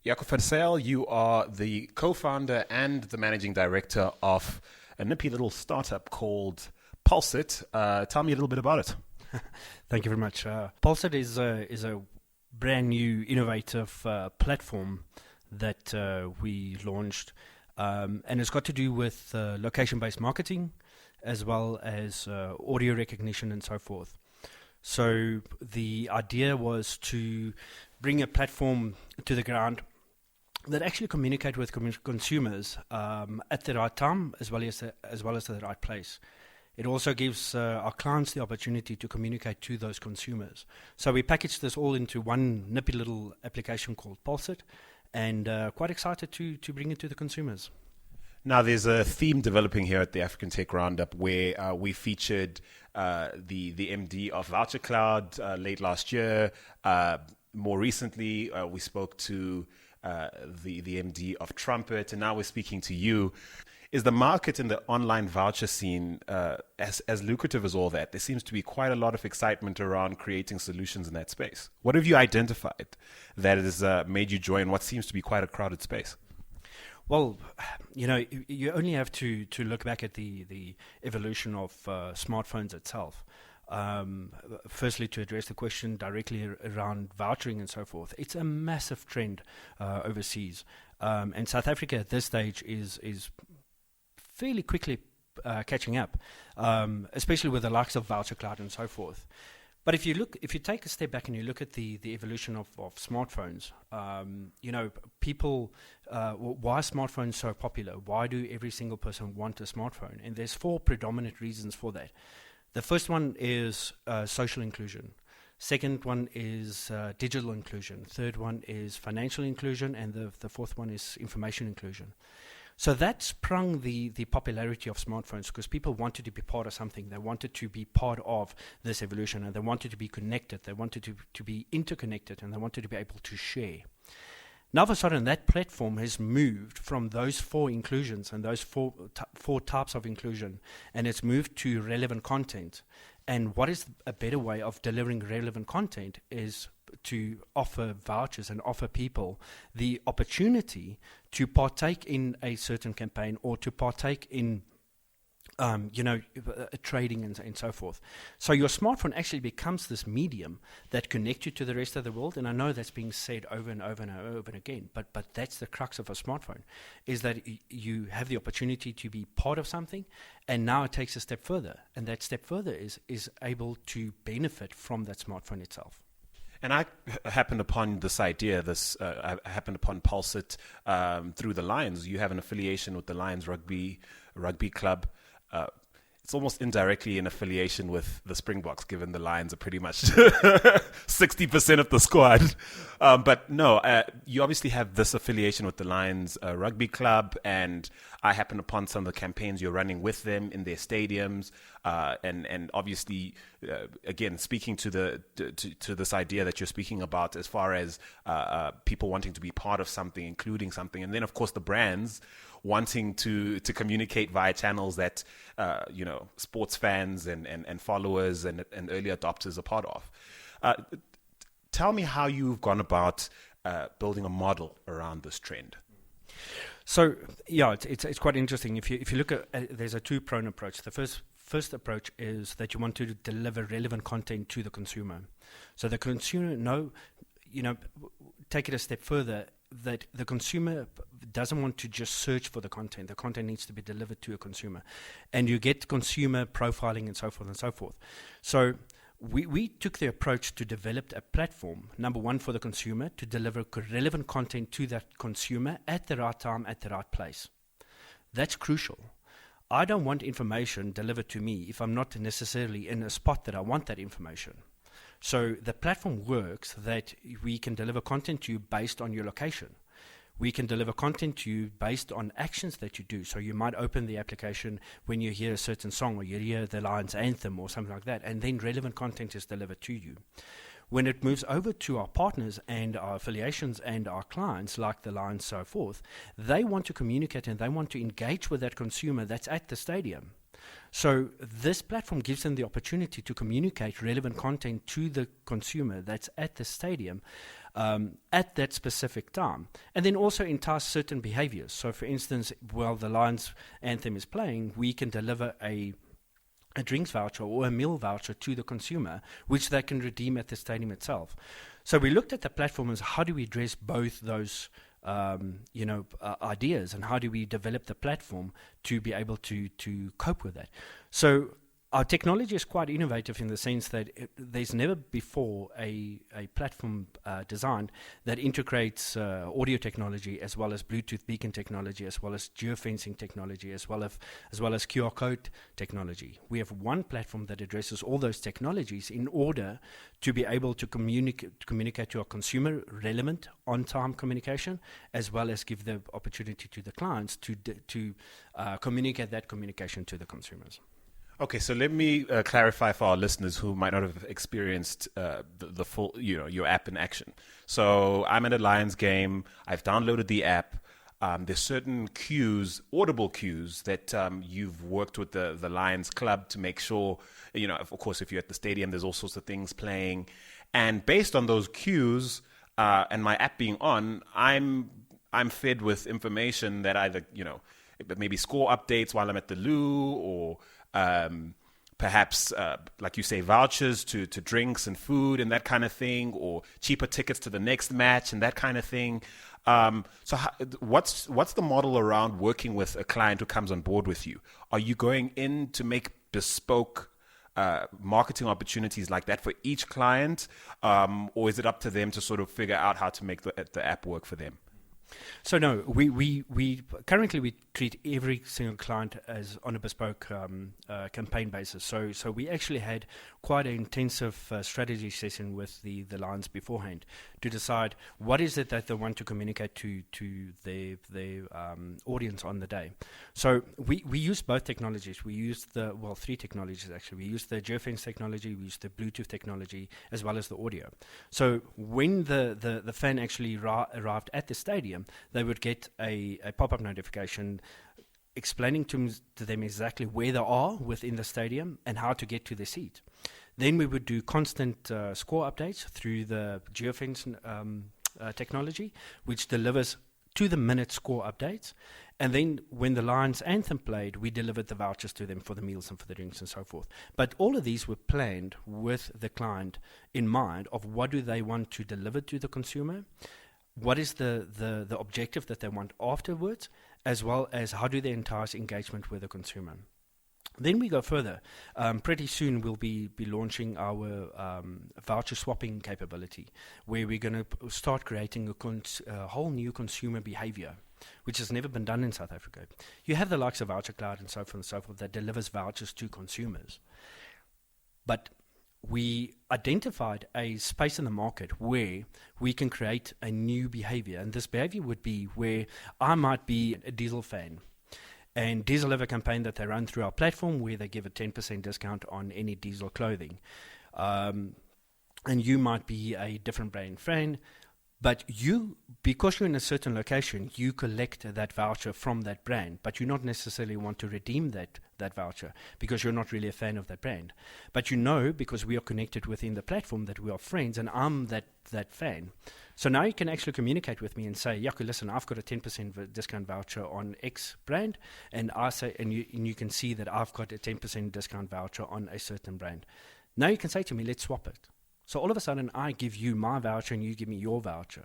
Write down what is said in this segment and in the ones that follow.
Jaco Van Zyl, you are the co-founder and the managing director of a nippy little startup called PulseIt. Tell me a little bit about it. Thank you very much. PulseIt is a brand new innovative platform that we launched, and it's got to do with location-based marketing as well as audio recognition and so forth. So the idea was to bring a platform to the ground that actually communicate with consumers at the right time as well as the right place. It also gives our clients the opportunity to communicate to those consumers. So we packaged this all into one nippy little application called PulseIt, and quite excited to bring it to the consumers. Now, there's a theme developing here at the African Tech Roundup where we featured the MD of Vouchercloud late last year. More recently, we spoke to the MD of ttrumpet, and now we're speaking to you. Is the market in the online voucher scene as lucrative as all that? There seems to be quite a lot of excitement around creating solutions in that space. What have you identified that has made you join what seems to be quite a crowded space? Well, you only have to look back at the evolution of smartphones itself. Firstly, to address the question directly around vouchering and so forth, it's a massive trend overseas. And South Africa at this stage is fairly quickly catching up, especially with the likes of Vouchercloud and so forth. But if you take a step back and you look at the evolution of smartphones, people, why are smartphones so popular? Why do every single person want a smartphone? And there's four predominant reasons for that. The first one is social inclusion. Second one is digital inclusion. Third one is financial inclusion. And the fourth one is information inclusion. So that sprung the popularity of smartphones because people wanted to be part of something. They wanted to be part of this evolution, and they wanted to be connected. They wanted to be interconnected, and they wanted to be able to share. Now, all of a sudden, that platform has moved from those four inclusions and those four types of inclusion, and it's moved to relevant content. And what is a better way of delivering relevant content is to offer vouchers and offer people the opportunity to partake in a certain campaign or to partake in trading and so forth. So your smartphone actually becomes this medium that connects you to the rest of the world. And I know that's being said over and over and over again, but that's the crux of a smartphone, is that you have the opportunity to be part of something, and now it takes a step further. And that step further is able to benefit from that smartphone itself. And I happened upon this idea, I happened upon PulseIt through the Lions. You have an affiliation with the Lions rugby club. It's almost indirectly in affiliation with the Springboks, given the Lions are pretty much 60% of the squad. But no, you obviously have this affiliation with the Lions rugby club, and I happened upon some of the campaigns you're running with them in their stadiums, and obviously, again, speaking to this idea that you're speaking about, as far as people wanting to be part of something, including something, and then of course the brands wanting to communicate via channels that sports fans and followers and early adopters are part of. Tell me how you've gone about building a model around this trend. So yeah, it's quite interesting. If you look at there's a two-pronged approach. The first approach is that you want to deliver relevant content to the consumer. So the consumer take it a step further, that the consumer doesn't want to just search for the content. The content needs to be delivered to a consumer. And you get consumer profiling and so forth and so forth. So we took the approach to develop a platform, number one, for the consumer, to deliver relevant content to that consumer at the right time, at the right place. That's crucial. I don't want information delivered to me if I'm not necessarily in a spot that I want that information. So the platform works that we can deliver content to you based on your location. We can deliver content to you based on actions that you do. So you might open the application when you hear a certain song or you hear the Lions anthem or something like that, and then relevant content is delivered to you. When it moves over to our partners and our affiliations and our clients, like the Lions, so forth, they want to communicate and they want to engage with that consumer that's at the stadium. So this platform gives them the opportunity to communicate relevant content to the consumer that's at the stadium at that specific time, and then also entice certain behaviors. So for instance, while the Lions anthem is playing, we can deliver a drinks voucher or a meal voucher to the consumer, which they can redeem at the stadium itself. So we looked at the platform as how do we address both those ideas, and how do we develop the platform to be able to cope with that. So our technology is quite innovative in the sense that there's never before a platform designed that integrates audio technology as well as Bluetooth beacon technology, as well as geofencing technology, as well as QR code technology. We have one platform that addresses all those technologies in order to be able to communicate to our consumer relevant on-time communication, as well as give the opportunity to the clients to communicate that communication to the consumers. Okay, so let me clarify for our listeners who might not have experienced the full, your app in action. So I'm at a Lions game. I've downloaded the app. There's certain cues, audible cues that you've worked with the Lions club to make sure, of course, if you're at the stadium, there's all sorts of things playing. And based on those cues and my app being on, I'm fed with information that either, maybe score updates while I'm at the loo, or perhaps, like you say, vouchers to drinks and food and that kind of thing, or cheaper tickets to the next match and that kind of thing. What's the model around working with a client who comes on board with you? Are you going in to make bespoke marketing opportunities like that for each client, or is it up to them to sort of figure out how to make the app work for them? So no, we currently we treat every single client as on a bespoke campaign basis. So we actually had quite an intensive strategy session with the Lions beforehand to decide what is it that they want to communicate to their audience on the day. So we use both technologies. We used three technologies actually. We used the geofence technology, we used the Bluetooth technology, as well as the audio. So when the fan actually arrived at the stadium, they would get a pop-up notification explaining to them exactly where they are within the stadium and how to get to the seat. Then we would do constant score updates through the geofence technology, which delivers to-the-minute score updates. And then when the Lions anthem played, we delivered the vouchers to them for the meals and for the drinks and so forth. But all of these were planned with the client in mind of what do they want to deliver to the consumer, what is the objective that they want afterwards, as well as how do they entice engagement with the consumer. Then we go further. Pretty soon we'll be launching our voucher swapping capability, where we're going to start creating a whole new consumer behavior, which has never been done in South Africa. You have the likes of Vouchercloud and so forth that delivers vouchers to consumers. But we identified a space in the market where we can create a new behavior. And this behavior would be where I might be a Diesel fan, and Diesel have a campaign that they run through our platform where they give a 10% discount on any Diesel clothing. And you might be a different brand fan, but because you're in a certain location, you collect that voucher from that brand, but you not necessarily want to redeem that voucher because you're not really a fan of that brand. But because we are connected within the platform, that we are friends and I'm that fan. So now you can actually communicate with me and say, Jaco, listen, I've got a 10% discount voucher on X brand, and I say, and you can see that I've got a 10% discount voucher on a certain brand. Now you can say to me, let's swap it. So all of a sudden, I give you my voucher and you give me your voucher.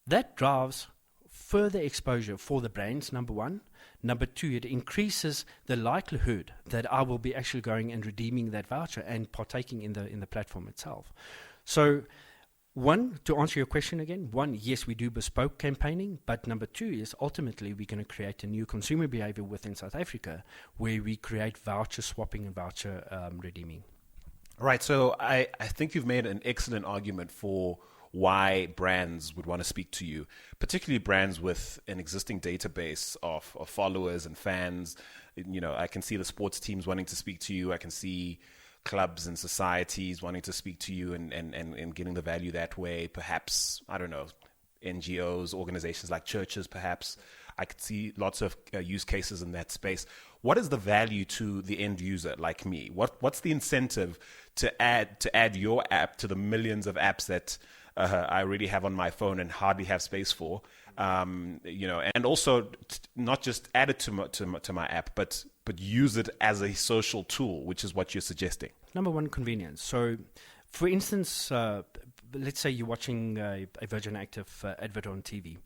That drives further exposure for the brands, number one. Number two, it increases the likelihood that I will be actually going and redeeming that voucher and partaking in the platform itself. So one, to answer your question again, yes, we do bespoke campaigning, but number two is ultimately we're going to create a new consumer behavior within South Africa where we create voucher swapping and voucher redeeming. Right. So I think you've made an excellent argument for why brands would want to speak to you, particularly brands with an existing database of followers and fans. I can see the sports teams wanting to speak to you. I can see clubs and societies wanting to speak to you and getting the value that way. Perhaps, I don't know, NGOs, organizations like churches, perhaps. I could see lots of use cases in that space. What is the value to the end user like me? What's the incentive to add your app to the millions of apps that I already have on my phone and hardly have space for? And also not just add it to my app, but use it as a social tool, which is what you're suggesting. Number one, convenience. So, for instance, let's say you're watching a Virgin Active advert on TV,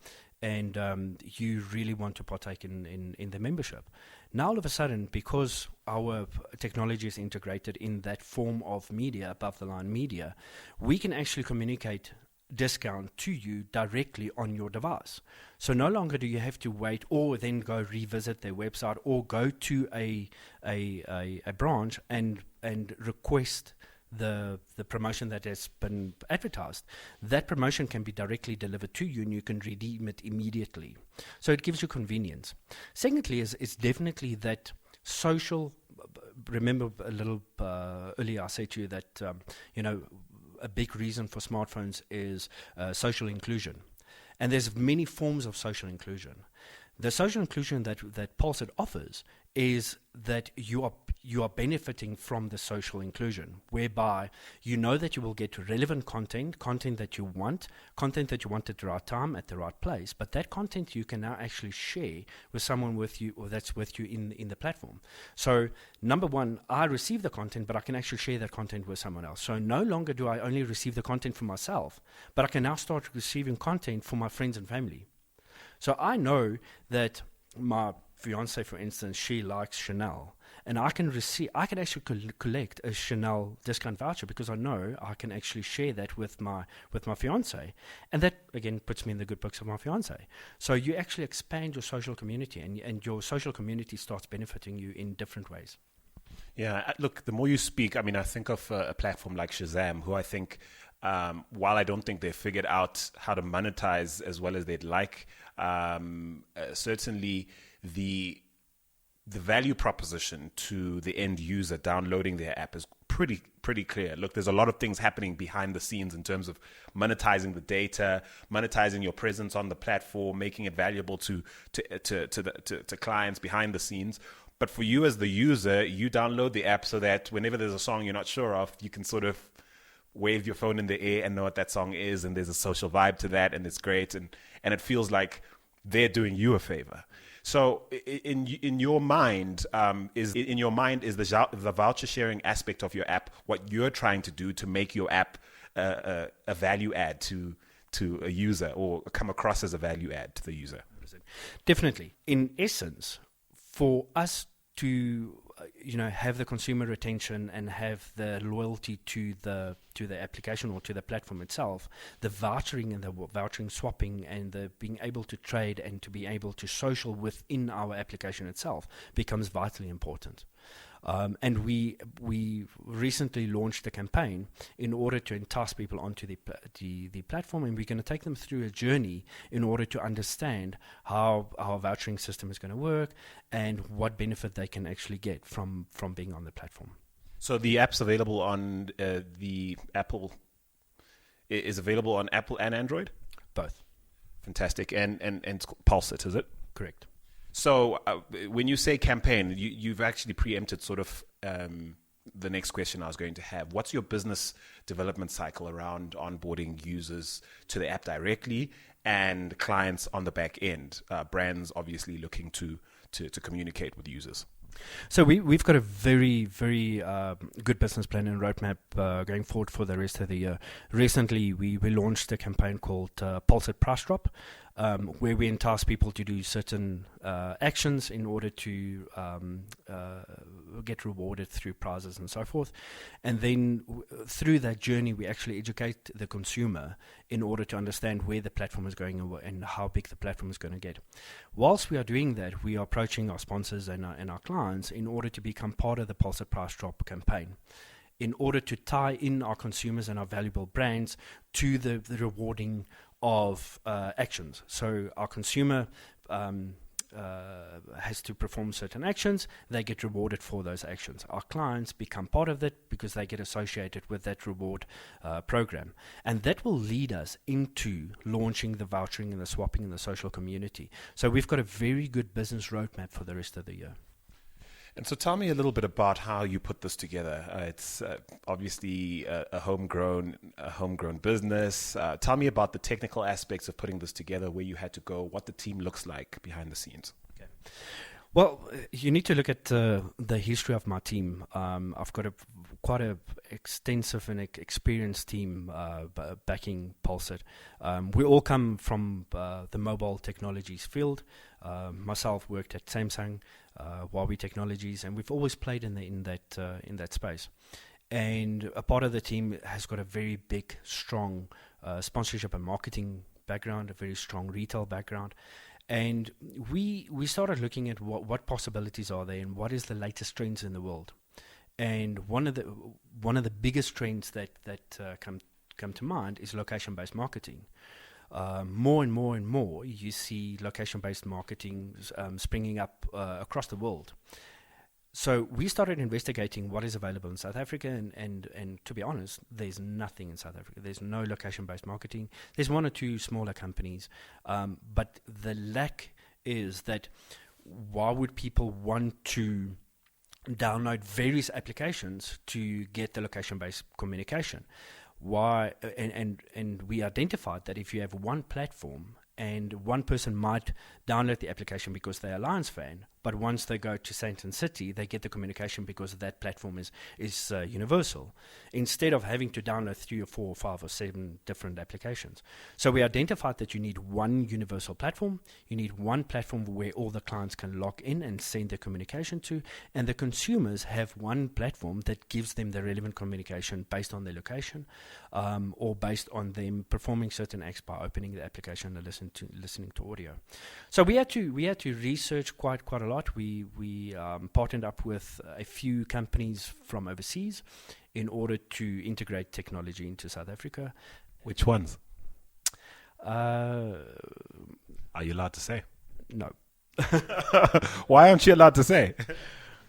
and you really want to partake in the membership. Now, all of a sudden, because our technology is integrated in that form of media, above-the-line media, we can actually communicate discount to you directly on your device. So no longer do you have to wait or then go revisit their website or go to a branch and request the promotion that has been advertised. That promotion can be directly delivered to you and you can redeem it immediately. So it gives you convenience. Secondly, is definitely that social. Remember a little earlier I said to you that a big reason for smartphones is social inclusion. And there's many forms of social inclusion. The social inclusion that PulseIt offers is that you are benefiting from the social inclusion, whereby you know that you will get relevant content that you want at the right time, at the right place, but that content you can now actually share with someone with you, or that's with you in the platform. So number one, I receive the content, but I can actually share that content with someone else. So no longer do I only receive the content for myself, but I can now start receiving content for my friends and family. So I know that my fiance, for instance, she likes Chanel, and I can actually collect a Chanel discount voucher because I know I can actually share that with my fiance, and that again puts me in the good books of my fiance. So you actually expand your social community, and your social community starts benefiting you in different ways. Yeah, look, the more you speak, I mean, I think of a platform like Shazam, who I think, while I don't think they've figured out how to monetize as well as they'd like, certainly the value proposition to the end user downloading their app is pretty clear. Look, there's a lot of things happening behind the scenes in terms of monetizing the data, monetizing your presence on the platform, making it valuable to clients behind the scenes. But for you as the user, you download the app so that whenever there's a song you're not sure of, you can sort of wave your phone in the air and know what that song is, and there's a social vibe to that, and it's great, and it feels like they're doing you a favor. So in your mind, is the voucher sharing aspect of your app what you're trying to do to make your app a value add to a user, or come across as a value add to the user? Definitely. In essence, for us to have the consumer retention and have the loyalty to the application or to the platform itself, the vouchering and the vouchering swapping and the being able to trade and to be able to social within our application itself becomes vitally important. And we recently launched a campaign in order to entice people onto the platform, and we're going to take them through a journey in order to understand how our vouchering system is going to work and what benefit they can actually get from being on the platform. So the app's available on the Apple. Is available on Apple and Android? Both. Fantastic. And PulseIt, is it? Correct. So when you say campaign, you've actually preempted sort of the next question I was going to have. What's your business development cycle around onboarding users to the app directly and clients on the back end? Brands obviously looking to communicate with users. So we've got a very, very good business plan and roadmap going forward for the rest of the year. Recently, we launched a campaign called PulseIt Price Drop, where we entice people to do certain actions in order to get rewarded through prizes and so forth. And then through that journey, we actually educate the consumer in order to understand where the platform is going and how big the platform is going to get. Whilst we are doing that, we are approaching our sponsors and our clients in order to become part of the PulseIt Price Drop campaign, in order to tie in our consumers and our valuable brands to the rewarding of actions. So our consumer has to perform certain actions, they get rewarded for those actions. Our clients become part of that because they get associated with that reward program. And that will lead us into launching the vouchering and the swapping in the social community. So we've got a very good business roadmap for the rest of the year. And so tell me a little bit about how you put this together. It's obviously a homegrown business. Tell me about the technical aspects of putting this together, where you had to go, what the team looks like behind the scenes. Okay. Well, you need to look at the history of my team. I've got quite a extensive and experienced team backing PulseIt. We all come from the mobile technologies field. Myself worked at Samsung, Huawei Technologies, and we've always played in that space. And a part of the team has got a very big, strong sponsorship and marketing background, a very strong retail background. And we started looking at what possibilities are there and what is the latest trends in the world. And one of the biggest trends that come to mind is location-based marketing. More and more and more, you see location-based marketing springing up across the world. So we started investigating what is available in South Africa, and to be honest, there's nothing in South Africa. There's no location-based marketing. There's one or two smaller companies, but the lack is that why would people want to download various applications to get the location-based communication? Why? And we identified that if you have one platform and one person might download the application because they're a Lions fan, but once they go to Sandton City, they get the communication because that platform is universal, instead of having to download 3 or 4 or 5 or 7 different applications. So we identified that you need one universal platform. You need one platform where all the clients can log in and send their communication to, and the consumers have one platform that gives them the relevant communication based on their location, or based on them performing certain acts by opening the application and listening to audio. So we had to research quite a lot. We partnered up with a few companies from overseas in order to integrate technology into South Africa. Which ones? Are you allowed to say? No. Why aren't you allowed to say?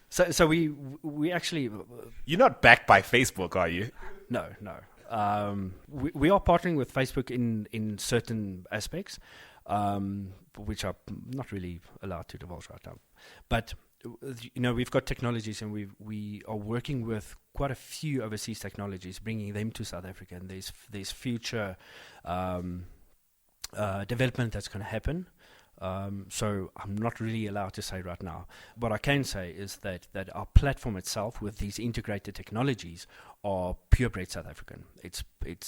So we actually... You're not backed by Facebook, are you? No. We are partnering with Facebook in certain aspects, which are not really allowed to divulge right now. But we've got technologies, and we are working with quite a few overseas technologies, bringing them to South Africa. And there's future development that's going to happen. So I'm not really allowed to say right now. What I can say is that our platform itself, with these integrated technologies, are purebred South African. It's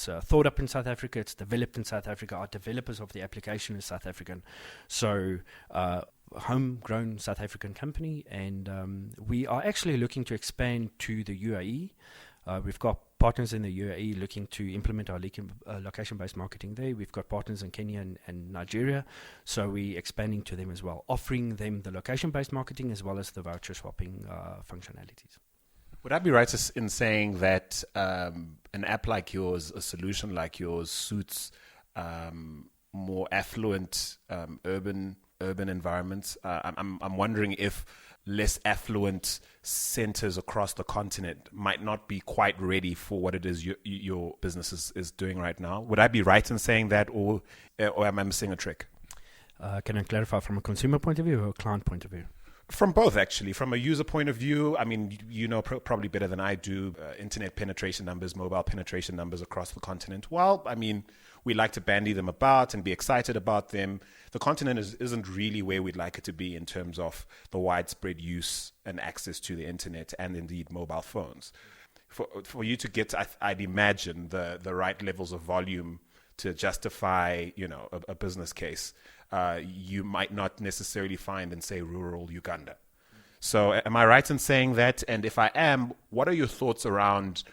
thought up in South Africa. It's developed in South Africa. Our developers of the application is South African. So homegrown South African company, and we are actually looking to expand to the UAE. We've got partners in the UAE looking to implement our location-based marketing there. We've got partners in Kenya and Nigeria, so we're expanding to them as well, offering them the location-based marketing as well as the voucher swapping functionalities. Would I be right in saying that an app like yours, a solution like yours, suits more affluent urban environments? I'm wondering if less affluent centers across the continent might not be quite ready for what it is your business is doing right now. Would I be right in saying that, or am I missing a trick? Can I clarify from a consumer point of view or a client point of view? From both, actually. From a user point of view, I mean, you know probably better than I do, internet penetration numbers, mobile penetration numbers across the continent. Well, I mean, we like to bandy them about and be excited about them. The continent isn't really where we'd like it to be in terms of the widespread use and access to the internet and indeed mobile phones. For you to get, I'd imagine, the right levels of volume to justify, a business case, you might not necessarily find in, say, rural Uganda. So am I right in saying that? And if I am, what are your thoughts around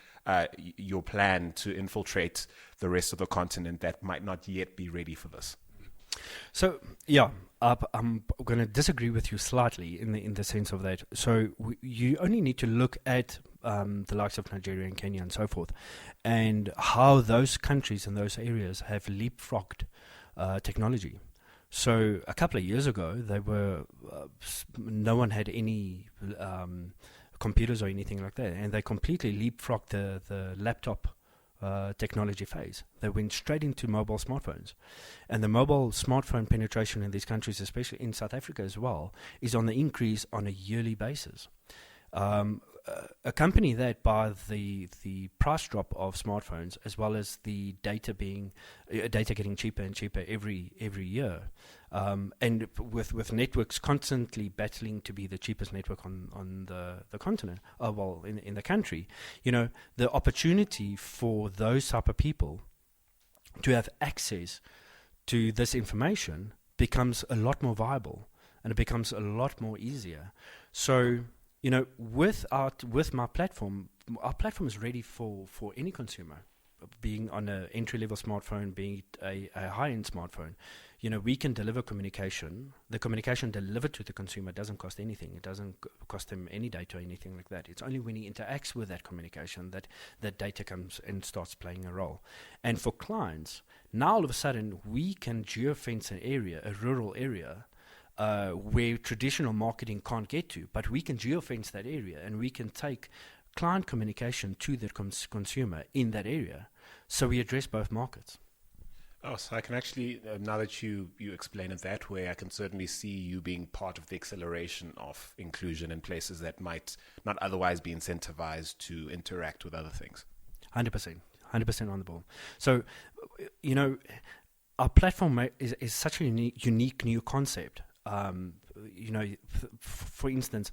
your plan to infiltrate the rest of the continent that might not yet be ready for this? So, yeah, I'm going to disagree with you slightly in the sense of that. So you only need to look at the likes of Nigeria and Kenya and so forth, and how those countries and those areas have leapfrogged technology. So a couple of years ago, no one had any computers or anything like that, and they completely leapfrogged the laptop technology phase. They went straight into mobile smartphones, and the mobile smartphone penetration in these countries, especially in South Africa as well, is on the increase on a yearly basis. A company that, by the price drop of smartphones, as well as the data getting cheaper and cheaper every year, and with networks constantly battling to be the cheapest network on the continent, in the country, the opportunity for those type of people to have access to this information becomes a lot more viable, and it becomes a lot more easier. So, with my platform, our platform is ready for any consumer, being on an entry-level smartphone, being a high-end smartphone. We can deliver communication. The communication delivered to the consumer doesn't cost anything. It doesn't cost them any data or anything like that. It's only when he interacts with that communication that data comes and starts playing a role. And for clients, now all of a sudden, we can geofence an area, a rural area, where traditional marketing can't get to, but we can geofence that area, and we can take client communication to the consumer in that area. So we address both markets. Oh, so I can actually, now that you explain it that way, I can certainly see you being part of the acceleration of inclusion in places that might not otherwise be incentivized to interact with other things. 100% on the ball. So, our platform is such a unique new concept. For instance,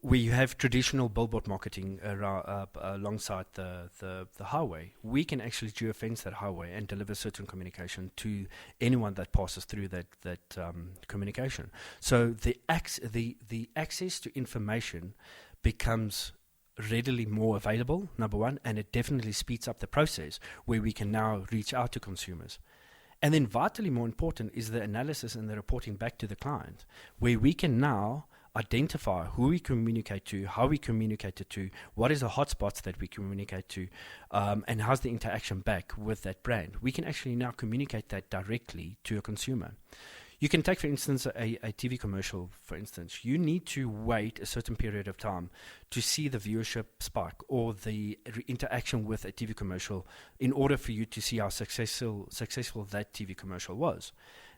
where you have traditional billboard marketing alongside the highway, we can actually geofence that highway and deliver certain communication to anyone that passes through that communication. So the access to information becomes readily more available, number one, and it definitely speeds up the process where we can now reach out to consumers. And then vitally more important is the analysis and the reporting back to the client, where we can now identify who we communicate to, how we communicate it to, what is the hotspots that we communicate to, and how's the interaction back with that brand. We can actually now communicate that directly to a consumer. You can take, for instance, a TV commercial, for instance. You need to wait a certain period of time to see the viewership spike or the interaction with a TV commercial in order for you to see how successful that TV commercial was.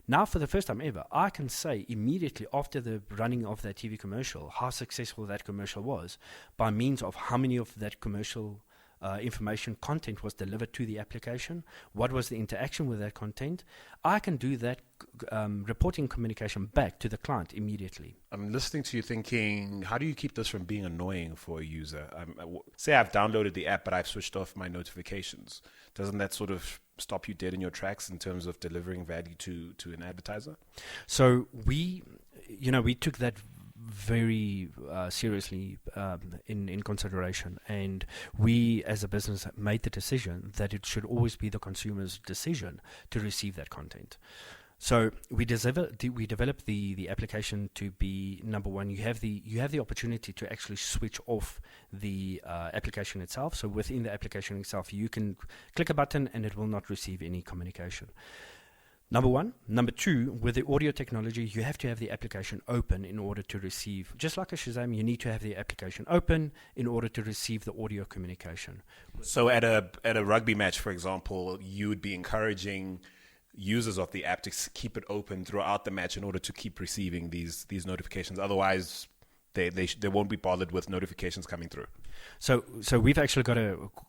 Now, for the first time ever, I can say immediately after the running of that TV commercial how successful that commercial was by means of how many of that commercial information content was delivered to the application, what was the interaction with that content. I can do that reporting communication back to the client immediately. I'm listening to you thinking, how do you keep this from being annoying for a user? Say I've downloaded the app, but I've switched off my notifications. Doesn't that sort of stop you dead in your tracks in terms of delivering value to an advertiser? So we took that very seriously in consideration, and we as a business made the decision that it should always be the consumer's decision to receive that content. So we developed the application to be, number one, you have the opportunity to actually switch off the application itself. So within the application itself, you can click a button and it will not receive any communication. Number one. Number two, with the audio technology, you have to have the application open in order to receive, just like a Shazam, you need to have the application open in order to receive the audio communication. So at a rugby match, for example, you would be encouraging users of the app to keep it open throughout the match in order to keep receiving these notifications. Otherwise, they won't be bothered with notifications coming through. So we've actually got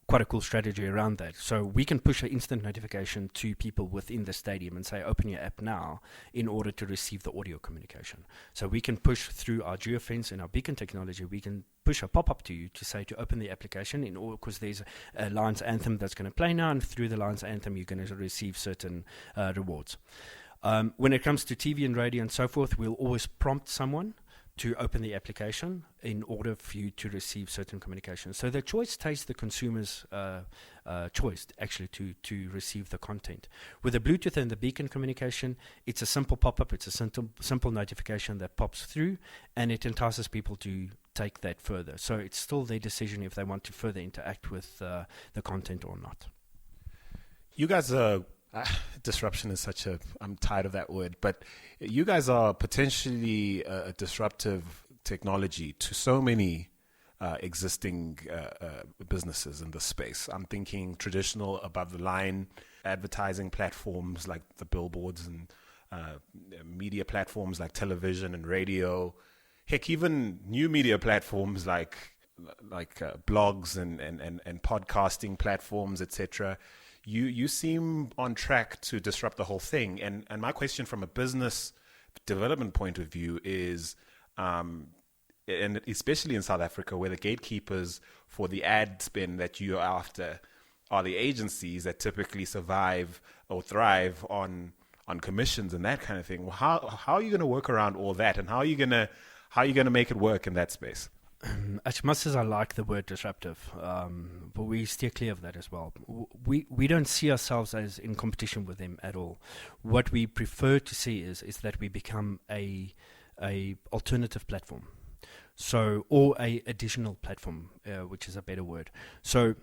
quite a cool strategy around that. So we can push an instant notification to people within the stadium and say, open your app now in order to receive the audio communication. So we can push through our geofence and our beacon technology. We can push a pop-up to you to say to open the application in order, because there's a Lions anthem that's going to play now, and through the Lions anthem you're going to receive certain rewards. When it comes to TV and radio and so forth, we'll always prompt someone to open the application in order for you to receive certain communication. So the choice stays the consumer's choice actually to receive the content. With the Bluetooth and the beacon communication, it's a simple pop-up, it's a simple notification that pops through, and it entices people to take that further. So it's still their decision if they want to further interact with the content or not. You guys are Disruption is I'm tired of that word, but you guys are potentially a disruptive technology to so many existing businesses in this space. I'm thinking traditional above the line advertising platforms like the billboards and media platforms like television and radio. Heck, even new media platforms like blogs and podcasting platforms, etc. You seem on track to disrupt the whole thing. And my question from a business development point of view is, and especially in South Africa, where the gatekeepers for the ad spend that you're after are the agencies that typically survive or thrive on commissions and that kind of thing. Well, how are you going to work around all that, and how are you going to make it work in that space? As much as I like the word disruptive, but we steer clear of that as well. We don't see ourselves as in competition with them at all. What we prefer to see is that we become a alternative platform, or a additional platform, which is a better word. So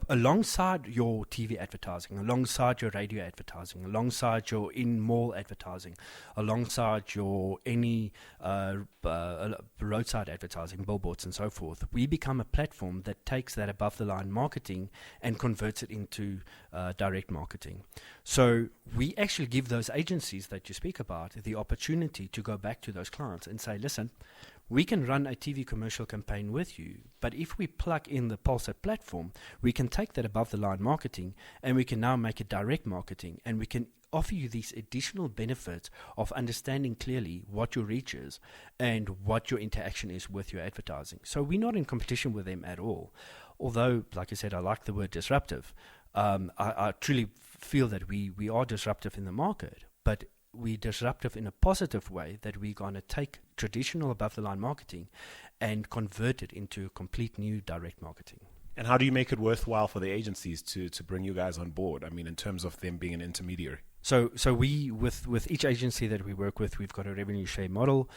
alongside your TV advertising, alongside your radio advertising, alongside your in-mall advertising, alongside your any roadside advertising, billboards and so forth, we become a platform that takes that above-the-line marketing and converts it into direct marketing. So we actually give those agencies that you speak about the opportunity to go back to those clients and say, listen, we can run a TV commercial campaign with you, but if we plug in the PulseIt platform, we can take that above-the-line marketing and we can now make it direct marketing, and we can offer you these additional benefits of understanding clearly what your reach is and what your interaction is with your advertising. So we're not in competition with them at all. Although, like I said, I like the word disruptive. I truly feel that we are disruptive in the market, but we're disruptive in a positive way, that we're going to take traditional above-the-line marketing and convert it into complete new direct marketing. And how do you make it worthwhile for the agencies to bring you guys on board? I mean, in terms of them being an intermediary. So we, with each agency that we work with, we've got a revenue share model.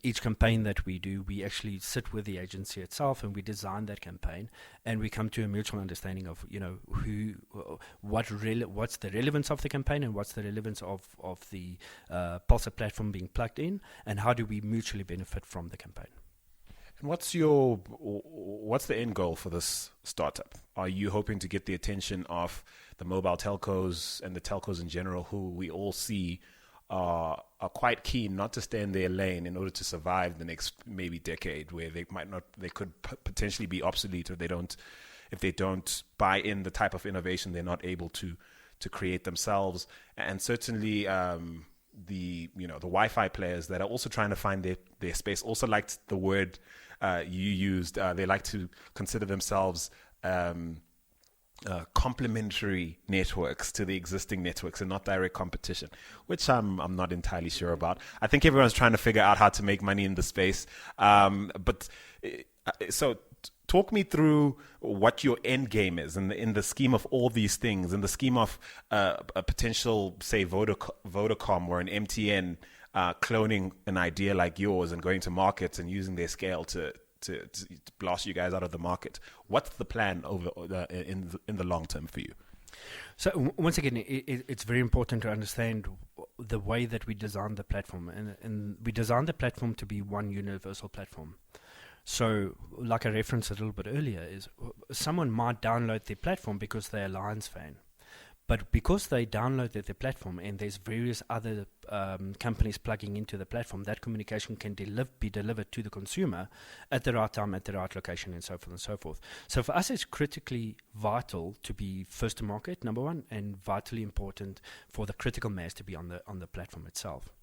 Each campaign that we do, we actually sit with the agency itself and we design that campaign, and we come to a mutual understanding of, what's the relevance of the campaign and what's the relevance of the PulseIt platform being plugged in, and how do we mutually benefit from the campaign. And what's the end goal for this startup? Are you hoping to get the attention of the mobile telcos and the telcos in general, who we all see are quite keen not to stay in their lane in order to survive the next maybe decade, where they could potentially be obsolete if they don't buy in the type of innovation they're not able to create themselves, and certainly the Wi-Fi players that are also trying to find their space. Also liked the word you used. They like to consider themselves complementary networks to the existing networks and not direct competition, which I'm not entirely sure about. I think everyone's trying to figure out how to make money in the space. So talk me through what your end game is in the scheme of all these things, in the scheme of a potential, say, Vodacom or an MTN cloning an idea like yours and going to markets and using their scale to blast you guys out of the market. What's the plan in the long term for you? So once again, it's very important to understand the way that we design the platform, and we design the platform to be one universal platform. So, like I referenced a little bit earlier, is someone might download their platform because they're a Lions fan. But because they downloaded the platform and there's various other companies plugging into the platform, that communication can be delivered to the consumer at the right time, at the right location, and so forth and so forth. So for us, it's critically vital to be first to market, number one, and vitally important for the critical mass to be on the platform itself.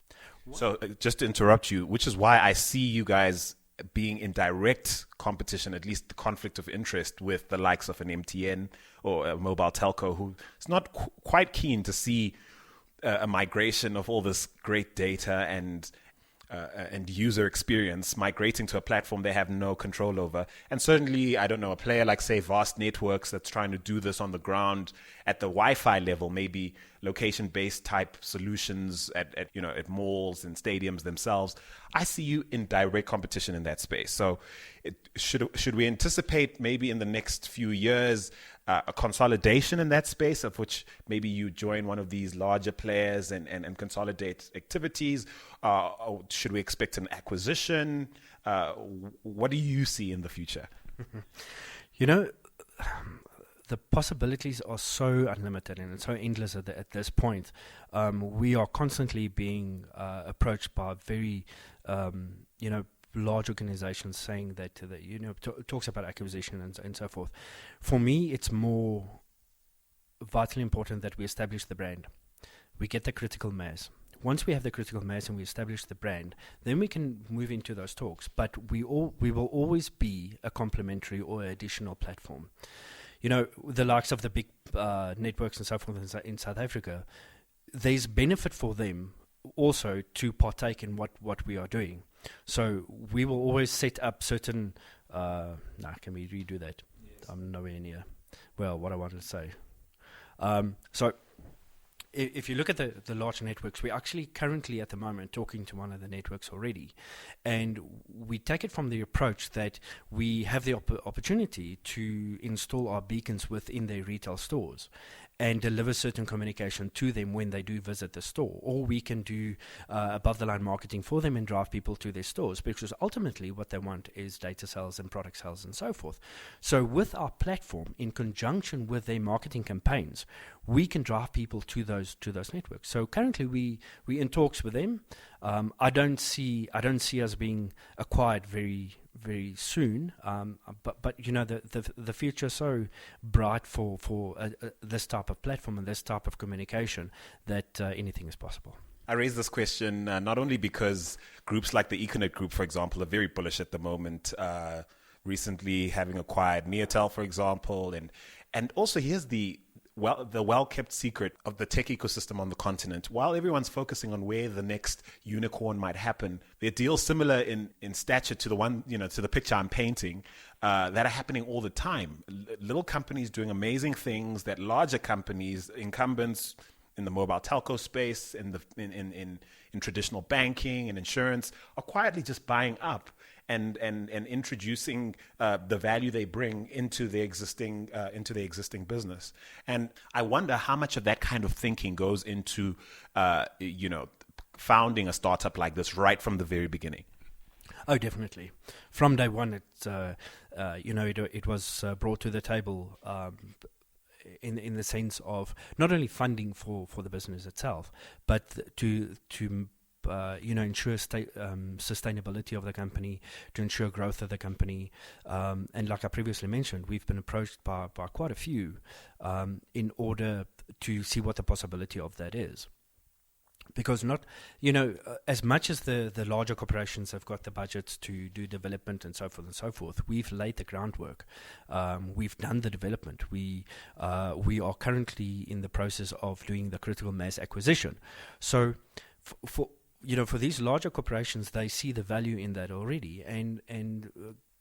So just to interrupt you, which is why I see you guys being in direct competition, at least the conflict of interest with the likes of an MTN or a mobile telco, who is not quite keen to see a migration of all this great data and user experience migrating to a platform they have no control over. And certainly, I don't know, a player like, say, Vast Networks that's trying to do this on the ground at the Wi-Fi level, maybe location-based type solutions at malls and stadiums themselves. I see you in direct competition in that space. So should we anticipate maybe in the next few years a consolidation in that space, of which maybe you join one of these larger players and consolidate activities? Or should we expect an acquisition? What do you see in the future? You know, the possibilities are so unlimited and it's so endless at this point. We are constantly being approached by very, large organizations saying that, talks about acquisition and so forth. For me, it's more vitally important that we establish the brand. We get the critical mass. Once we have the critical mass and we establish the brand, then we can move into those talks. But we will always be a complementary or additional platform. The likes of the big networks and so forth in South Africa, there's benefit for them also to partake in what we are doing. So we will always set up certain... can we redo that? Yes. I'm nowhere near. Well, what I wanted to say. So if you look at the large networks, we're actually currently at the moment talking to one of the networks already. And we take it from the approach that we have the opportunity to install our beacons within their retail stores and deliver certain communication to them when they do visit the store. Or we can do above-the-line marketing for them and drive people to their stores, because ultimately what they want is data sales and product sales and so forth. So with our platform, in conjunction with their marketing campaigns, we can drive people to those networks. So currently we in talks with them. I don't see us being acquired very very soon. But the future is so bright for this type of platform and this type of communication that anything is possible. I raise this question not only because groups like the Econet Group, for example, are very bullish at the moment. Recently, having acquired Neotel, for example, and also here's the well-kept secret of the tech ecosystem on the continent. While everyone's focusing on where the next unicorn might happen, there are deals similar in stature to the one, to the picture I'm painting, that are happening all the time. Little companies doing amazing things that larger companies, incumbents in the mobile telco space, in traditional banking and insurance, are quietly just buying up and introducing the value they bring into the existing business. And I wonder how much of that kind of thinking goes into founding a startup like this right from the very beginning. Oh, definitely. From day one, it was brought to the table. In the sense of not only funding for the business itself, but to ensure sustainability of the company, to ensure growth of the company. And like I previously mentioned, we've been approached by quite a few in order to see what the possibility of that is. Because as much as the larger corporations have got the budgets to do development and so forth, we've laid the groundwork. We've done the development. We are currently in the process of doing the critical mass acquisition. So for these larger corporations, they see the value in that already, and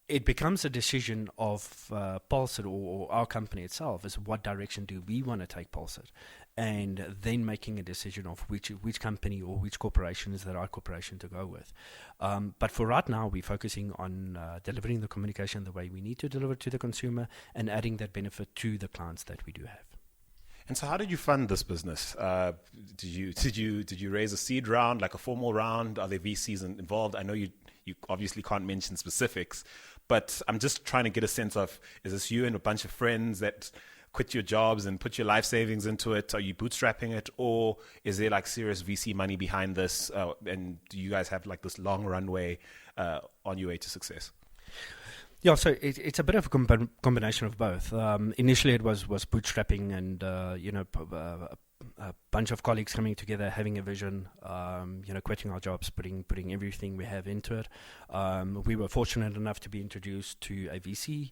it becomes a decision of PulseIt or our company itself is what direction do we want to take PulseIt, and then making a decision of which company or which corporation is the right corporation to go with. But for right now, we're focusing on delivering the communication the way we need to deliver to the consumer and adding that benefit to the clients that we do have. And so how did you fund this business? Did you raise a seed round, like a formal round? Are there VCs involved? I know you obviously can't mention specifics, but I'm just trying to get a sense of, is this you and a bunch of friends that quit your jobs and put your life savings into it? Are you bootstrapping it, or is there like serious VC money behind this? And do you guys have like this long runway on your way to success? Yeah, so it's a bit of a combination of both. Initially, it was bootstrapping and a bunch of colleagues coming together, having a vision, quitting our jobs, putting everything we have into it. We were fortunate enough to be introduced to a VC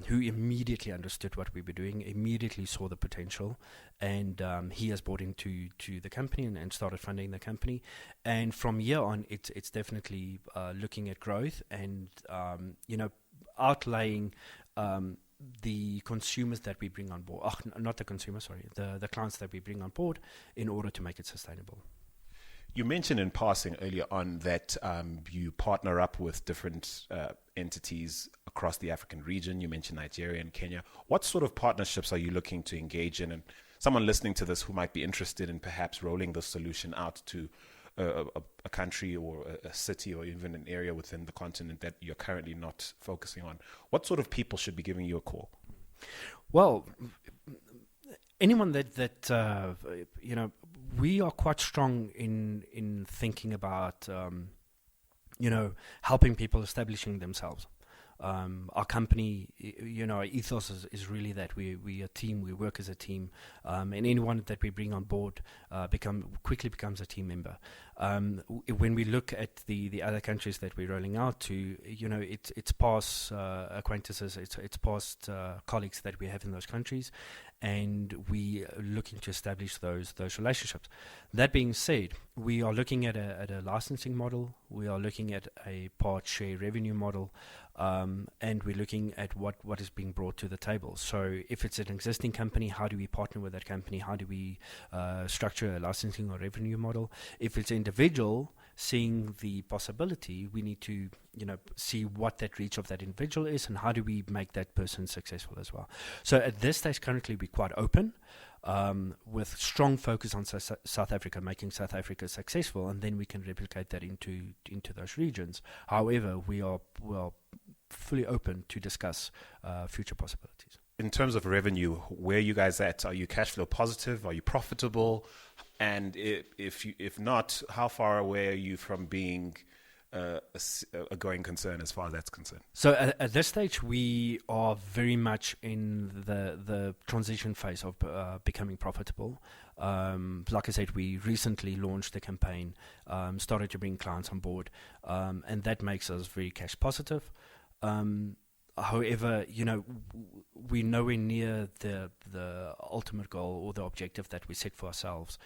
who immediately understood what we were doing, immediately saw the potential, and he has bought into the company and started funding the company. And from here on, it's definitely looking at growth and outlaying the consumers that we bring on board. Not the consumers, sorry, the clients that we bring on board in order to make it sustainable. You mentioned in passing earlier on that you partner up with different entities across the African region. You mentioned Nigeria and Kenya. What sort of partnerships are you looking to engage in? And someone listening to this who might be interested in perhaps rolling the solution out to a country or a city or even an area within the continent that you're currently not focusing on, what sort of people should be giving you a call? Well, anyone that we are quite strong in thinking about helping people establishing themselves. Our company, our ethos is really that we a team. We work as a team, and anyone that we bring on board quickly becomes a team member. When we look at the other countries that we're rolling out to, it's past acquaintances, it's past colleagues that we have in those countries, and we are looking to establish those relationships. That being said, we are looking at a licensing model. We are looking at a part share revenue model. And we're looking at what is being brought to the table. So if it's an existing company, how do we partner with that company? How do we structure a licensing or revenue model? If it's individual, seeing the possibility, we need to see what that reach of that individual is and how do we make that person successful as well. So at this stage, currently, we're quite open. With strong focus on South Africa, making South Africa successful, and then we can replicate that into those regions. However, we are fully open to discuss future possibilities. In terms of revenue, where are you guys at? Are you cash flow positive? Are you profitable? And if not, how far away are you from being a going concern as far as that's concerned? So at this stage, we are very much in the transition phase of becoming profitable. Like I said, we recently launched the campaign, started to bring clients on board, and that makes us very cash positive. However, we're nowhere near the ultimate goal or the objective that we set for ourselves.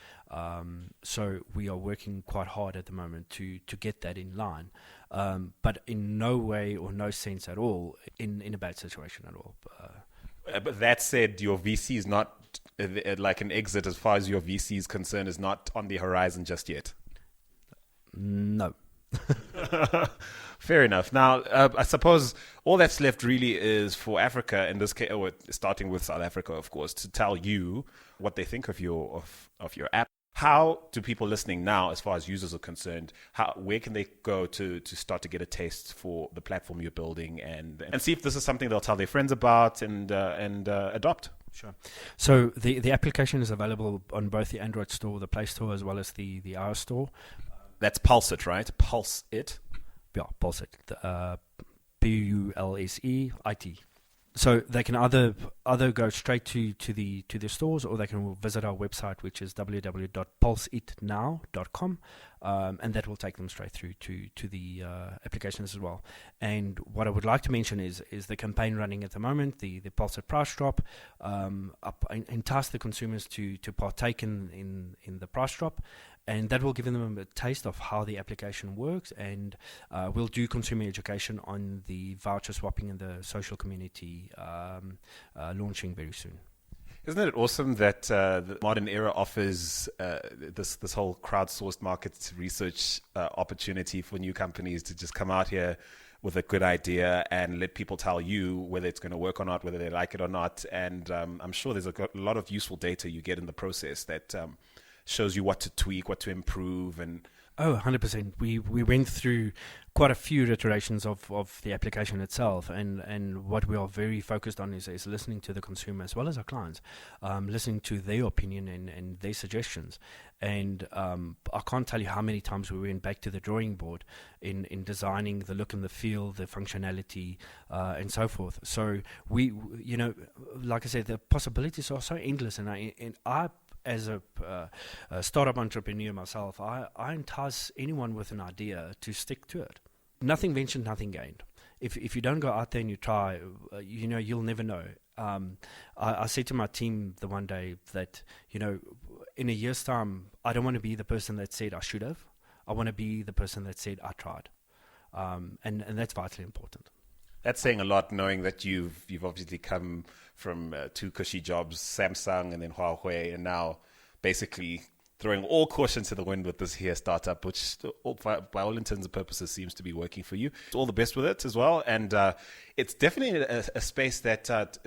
So we are working quite hard at the moment to get that in line, but in no way or no sense at all in a bad situation at all. But that said, your VC is not like an exit as far as your VC is concerned, is not on the horizon just yet. No. Fair enough. Now, I suppose all that's left really is for Africa, in this case, starting with South Africa, of course, to tell you what they think of your app. How do people listening now, as far as users are concerned, where can they go to start to get a taste for the platform you're building and see if this is something they'll tell their friends about and adopt? Sure. So the application is available on both the Android store, the Play Store, as well as the iOS store. That's PulseIt, right? PulseIt. Yeah, PulseIt. PulseIt. So they can either go straight to the stores, or they can visit our website, which is www.pulseitnow.com, and that will take them straight through to the applications as well. And what I would like to mention is the campaign running at the moment, the PulseIt price drop, entice the consumers to partake in the price drop. And that will give them a taste of how the application works, and we'll do consumer education on the voucher swapping and the social community launching very soon. Isn't it awesome that the modern era offers this whole crowdsourced market research opportunity for new companies to just come out here with a good idea and let people tell you whether it's going to work or not, whether they like it or not. And I'm sure there's a lot of useful data you get in the process that shows you what to tweak, what to improve, and 100%. We went through quite a few iterations of the application itself, and what we are very focused on is listening to the consumer as well as our clients, listening to their opinion and their suggestions. And I can't tell you how many times we went back to the drawing board in designing the look and the feel, the functionality, and so forth. So we like I said, the possibilities are so endless, and I as a startup entrepreneur myself, I entice anyone with an idea to stick to it. Nothing ventured, nothing gained. If you don't go out there and you try, you'll never know. I said to my team the one day that, in a year's time, I don't want to be the person that said I should have. I want to be the person that said I tried. And that's vitally important. That's saying a lot, knowing that you've obviously come from two cushy jobs, Samsung and then Huawei, and now basically throwing all caution to the wind with this here startup, which by all intents and purposes seems to be working for you. All the best with it as well. And it's definitely a space that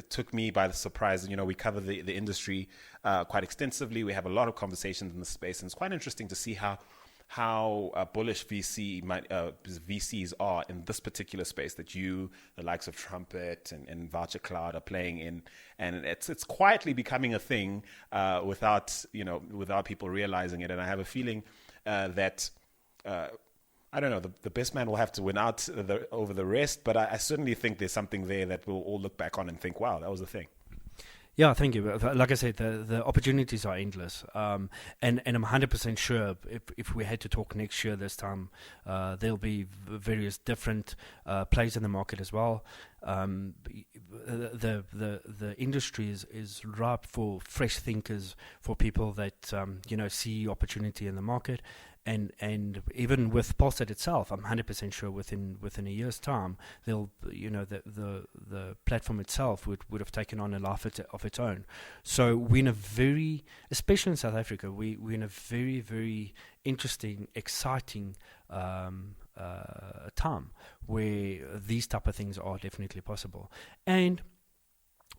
took me by the surprise. You know, we cover the industry quite extensively. We have a lot of conversations in the space, and it's quite interesting to see how bullish VCs are in this particular space that the likes of Trumpet and Vouchercloud are playing in, and it's quietly becoming a thing without people realizing it. And I have a feeling that I don't know, the best man will have to win out over the rest, but I certainly think there's something there that we'll all look back on and think, wow, that was the thing. Yeah, thank you. Like I said, the opportunities are endless, and I'm 100% sure if we had to talk next year this time, there'll be various different plays in the market as well. The industry is ripe for fresh thinkers, for people that see opportunity in the market. And even with PulseIt itself, I'm 100% sure within a year's time, the platform itself would have taken on a life of its own. So we're in a very, especially in South Africa, we're in a very, very interesting, exciting time where these type of things are definitely possible. And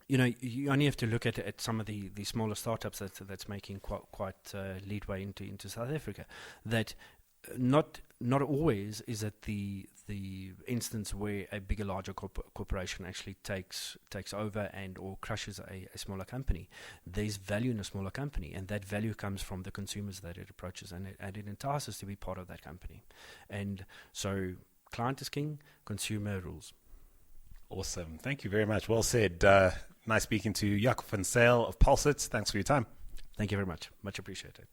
you only have to look at some of the smaller startups that's making quite leadway into South Africa. That not always is it the instance where a bigger, larger corporation actually takes over and or crushes a smaller company. There's value in a smaller company, and that value comes from the consumers that it approaches, and it entices us to be part of that company. And so, client is king, consumer rules. Awesome. Thank you very much. Well said. Nice speaking to Jaco Van Zyl of PulseIt. Thanks for your time. Thank you very much. Much appreciated.